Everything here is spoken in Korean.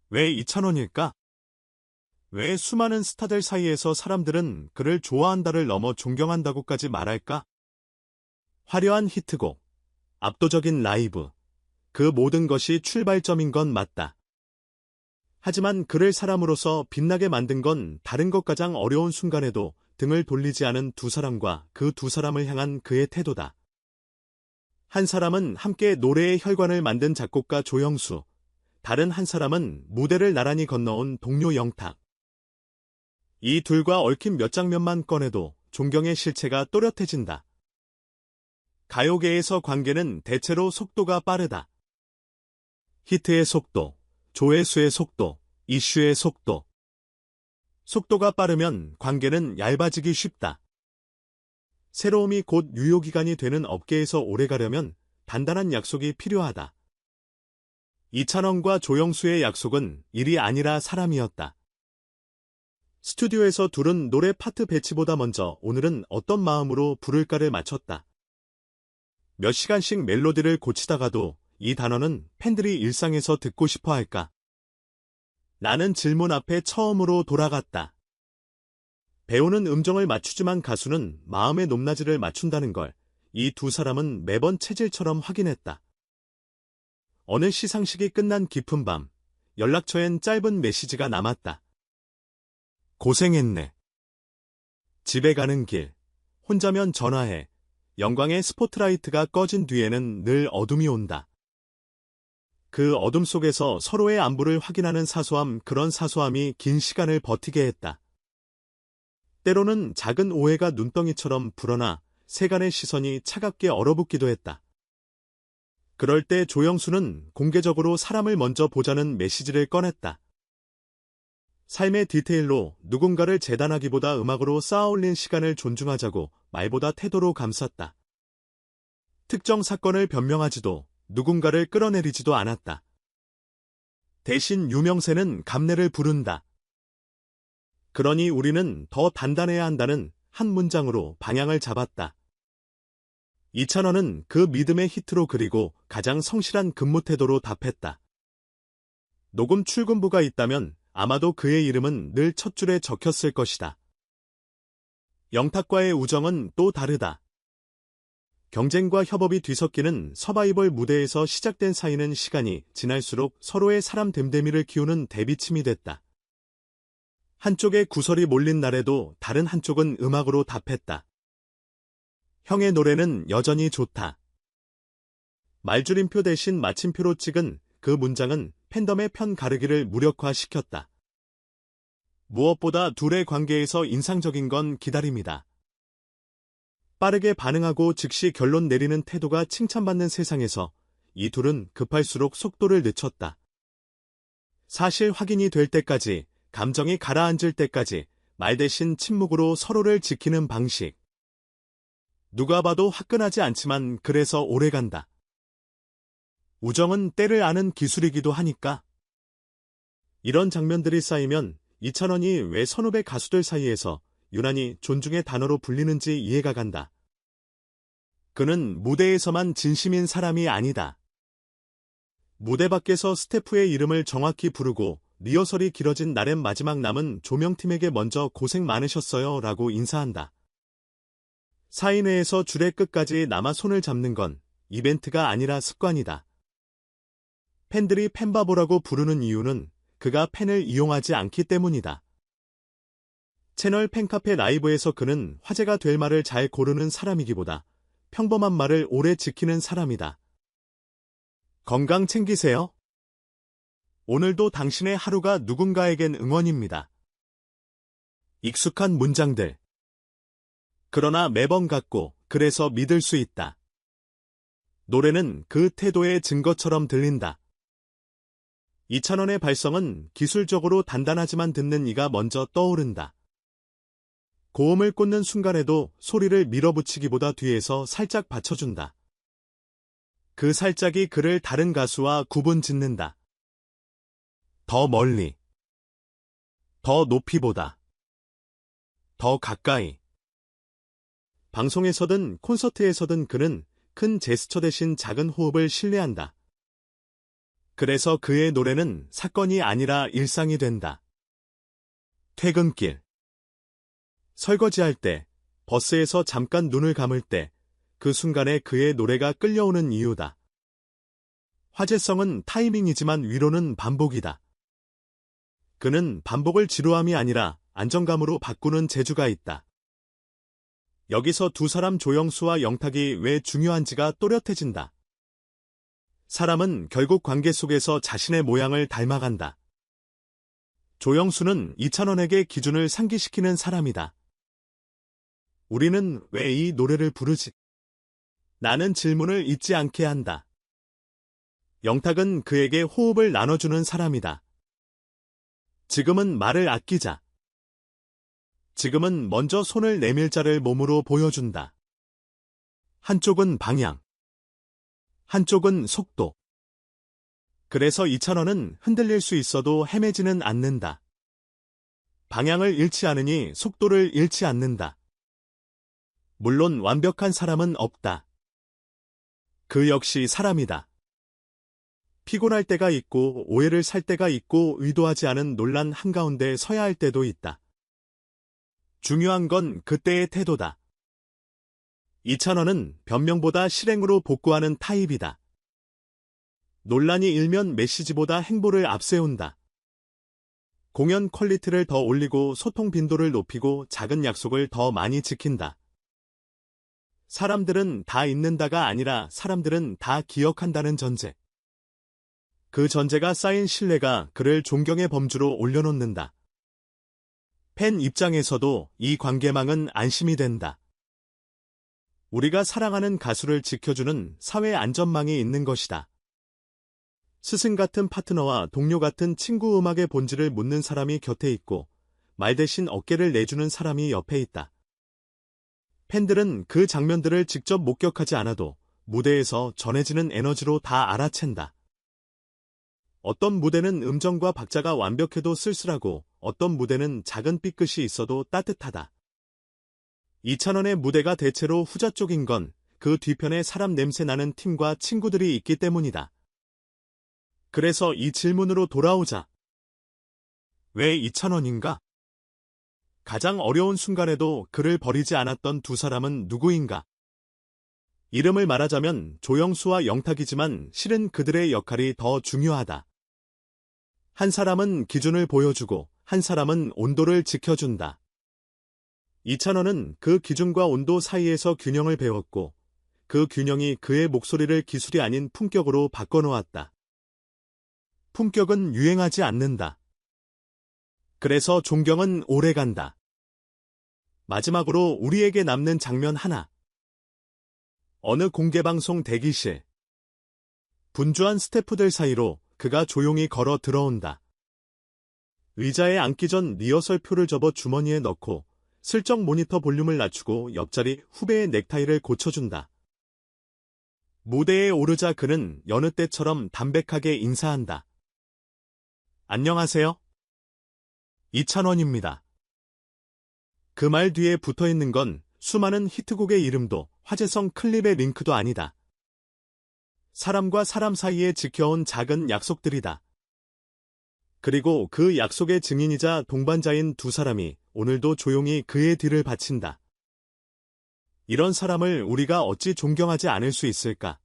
왜 2,000원일까? 왜 수많은 스타들 사이에서 사람들은 그를 좋아한다를 넘어 존경한다고까지 말할까? 화려한 히트곡, 압도적인 라이브, 그 모든 것이 출발점인 건 맞다. 하지만 그를 사람으로서 빛나게 만든 건 다른 것 가장 어려운 순간에도 등을 돌리지 않은 두 사람과 그 두 사람을 향한 그의 태도다. 한 사람은 함께 노래의 혈관을 만든 작곡가 조영수, 다른 한 사람은 무대를 나란히 건너온 동료 영탁. 이 둘과 얽힌 몇 장면만 꺼내도 존경의 실체가 또렷해진다. 가요계에서 관계는 대체로 속도가 빠르다. 히트의 속도, 조회수의 속도, 이슈의 속도. 속도가 빠르면 관계는 얇아지기 쉽다. 새로움이 곧 유효기간이 되는 업계에서 오래가려면 단단한 약속이 필요하다. 이찬원과 조영수의 약속은 일이 아니라 사람이었다. 스튜디오에서 둘은 노래 파트 배치보다 먼저 오늘은 어떤 마음으로 부를까를 맞췄다. 몇 시간씩 멜로디를 고치다가도 이 단어는 팬들이 일상에서 듣고 싶어 할까? 나는 질문 앞에 처음으로 돌아갔다. 배우는 음정을 맞추지만 가수는 마음의 높낮이를 맞춘다는 걸 이 두 사람은 매번 체질처럼 확인했다. 어느 시상식이 끝난 깊은 밤, 연락처엔 짧은 메시지가 남았다. 고생했네. 집에 가는 길, 혼자면 전화해. 영광의 스포트라이트가 꺼진 뒤에는 늘 어둠이 온다. 그 어둠 속에서 서로의 안부를 확인하는 사소함, 그런 사소함이 긴 시간을 버티게 했다. 때로는 작은 오해가 눈덩이처럼 불어나 세간의 시선이 차갑게 얼어붙기도 했다. 그럴 때 조영수는 공개적으로 사람을 먼저 보자는 메시지를 꺼냈다. 삶의 디테일로 누군가를 재단하기보다 음악으로 쌓아올린 시간을 존중하자고 말보다 태도로 감쌌다. 특정 사건을 변명하지도 누군가를 끌어내리지도 않았다. 대신 유명세는 감내를 부른다. 그러니 우리는 더 단단해야 한다는 한 문장으로 방향을 잡았다. 이찬원은 그 믿음의 히트로 그리고 가장 성실한 근무 태도로 답했다. 녹음 출근부가 있다면 아마도 그의 이름은 늘 첫 줄에 적혔을 것이다. 영탁과의 우정은 또 다르다. 경쟁과 협업이 뒤섞이는 서바이벌 무대에서 시작된 사이는 시간이 지날수록 서로의 사람 됨됨이를 키우는 대비침이 됐다. 한쪽에 구설이 몰린 날에도 다른 한쪽은 음악으로 답했다. 형의 노래는 여전히 좋다. 말줄임표 대신 마침표로 찍은 그 문장은 팬덤의 편 가르기를 무력화시켰다. 무엇보다 둘의 관계에서 인상적인 건 기다림이다. 빠르게 반응하고 즉시 결론 내리는 태도가 칭찬받는 세상에서 이 둘은 급할수록 속도를 늦췄다. 사실 확인이 될 때까지, 감정이 가라앉을 때까지 말 대신 침묵으로 서로를 지키는 방식. 누가 봐도 화끈하지 않지만 그래서 오래간다. 우정은 때를 아는 기술이기도 하니까. 이런 장면들이 쌓이면 이찬원이 왜 선후배 가수들 사이에서 유난히 존중의 단어로 불리는지 이해가 간다. 그는 무대에서만 진심인 사람이 아니다. 무대 밖에서 스태프의 이름을 정확히 부르고 리허설이 길어진 날엔 마지막 남은 조명팀에게 먼저 고생 많으셨어요 라고 인사한다. 사인회에서 줄의 끝까지 남아 손을 잡는 건 이벤트가 아니라 습관이다. 팬들이 팬바보라고 부르는 이유는 그가 팬을 이용하지 않기 때문이다. 채널 팬카페 라이브에서 그는 화제가 될 말을 잘 고르는 사람이기보다 평범한 말을 오래 지키는 사람이다. 건강 챙기세요. 오늘도 당신의 하루가 누군가에겐 응원입니다. 익숙한 문장들. 그러나 매번 같고 그래서 믿을 수 있다. 노래는 그 태도의 증거처럼 들린다. 이찬원의 발성은 기술적으로 단단하지만 듣는 이가 먼저 떠오른다. 고음을 꽂는 순간에도 소리를 밀어붙이기보다 뒤에서 살짝 받쳐준다. 그 살짝이 그를 다른 가수와 구분 짓는다. 더 멀리, 더 높이보다, 더 가까이. 방송에서든 콘서트에서든 그는 큰 제스처 대신 작은 호흡을 신뢰한다. 그래서 그의 노래는 사건이 아니라 일상이 된다. 퇴근길. 설거지할 때, 버스에서 잠깐 눈을 감을 때, 그 순간에 그의 노래가 끌려오는 이유다. 화제성은 타이밍이지만 위로는 반복이다. 그는 반복을 지루함이 아니라 안정감으로 바꾸는 재주가 있다. 여기서 두 사람 조영수와 영탁이 왜 중요한지가 또렷해진다. 사람은 결국 관계 속에서 자신의 모양을 닮아간다. 조영수는 이찬원에게 기준을 상기시키는 사람이다. 우리는 왜 이 노래를 부르지? 나는 질문을 잊지 않게 한다. 영탁은 그에게 호흡을 나눠주는 사람이다. 지금은 말을 아끼자. 지금은 먼저 손을 내밀자를 몸으로 보여준다. 한쪽은 방향, 한쪽은 속도. 그래서 이찬원은 흔들릴 수 있어도 헤매지는 않는다. 방향을 잃지 않으니 속도를 잃지 않는다. 물론 완벽한 사람은 없다. 그 역시 사람이다. 피곤할 때가 있고 오해를 살 때가 있고 의도하지 않은 논란 한가운데 서야 할 때도 있다. 중요한 건 그때의 태도다. 이찬원은 변명보다 실행으로 복구하는 타입이다. 논란이 일면 메시지보다 행보를 앞세운다. 공연 퀄리티를 더 올리고 소통 빈도를 높이고 작은 약속을 더 많이 지킨다. 사람들은 다 잊는다가 아니라 사람들은 다 기억한다는 전제. 그 전제가 쌓인 신뢰가 그를 존경의 범주로 올려놓는다. 팬 입장에서도 이 관계망은 안심이 된다. 우리가 사랑하는 가수를 지켜주는 사회 안전망이 있는 것이다. 스승 같은 파트너와 동료 같은 친구 음악의 본질을 묻는 사람이 곁에 있고 말 대신 어깨를 내주는 사람이 옆에 있다. 팬들은 그 장면들을 직접 목격하지 않아도 무대에서 전해지는 에너지로 다 알아챈다. 어떤 무대는 음정과 박자가 완벽해도 쓸쓸하고 어떤 무대는 작은 삐끗이 있어도 따뜻하다. 이찬원의 무대가 대체로 후자 쪽인 건 그 뒤편에 사람 냄새 나는 팀과 친구들이 있기 때문이다. 그래서 이 질문으로 돌아오자. 왜 이찬원인가? 가장 어려운 순간에도 그를 버리지 않았던 두 사람은 누구인가? 이름을 말하자면 조영수와 영탁이지만 실은 그들의 역할이 더 중요하다. 한 사람은 기준을 보여주고 한 사람은 온도를 지켜준다. 이찬원은 그 기준과 온도 사이에서 균형을 배웠고 그 균형이 그의 목소리를 기술이 아닌 품격으로 바꿔놓았다. 품격은 유행하지 않는다. 그래서 존경은 오래간다. 마지막으로 우리에게 남는 장면 하나. 어느 공개방송 대기실. 분주한 스태프들 사이로 그가 조용히 걸어 들어온다. 의자에 앉기 전 리허설표를 접어 주머니에 넣고 슬쩍 모니터 볼륨을 낮추고 옆자리 후배의 넥타이를 고쳐준다. 무대에 오르자 그는 여느 때처럼 담백하게 인사한다. 안녕하세요. 이찬원입니다. 그 말 뒤에 붙어있는 건 수많은 히트곡의 이름도 화제성 클립의 링크도 아니다. 사람과 사람 사이에 지켜온 작은 약속들이다. 그리고 그 약속의 증인이자 동반자인 두 사람이 오늘도 조용히 그의 뒤를 바친다. 이런 사람을 우리가 어찌 존경하지 않을 수 있을까?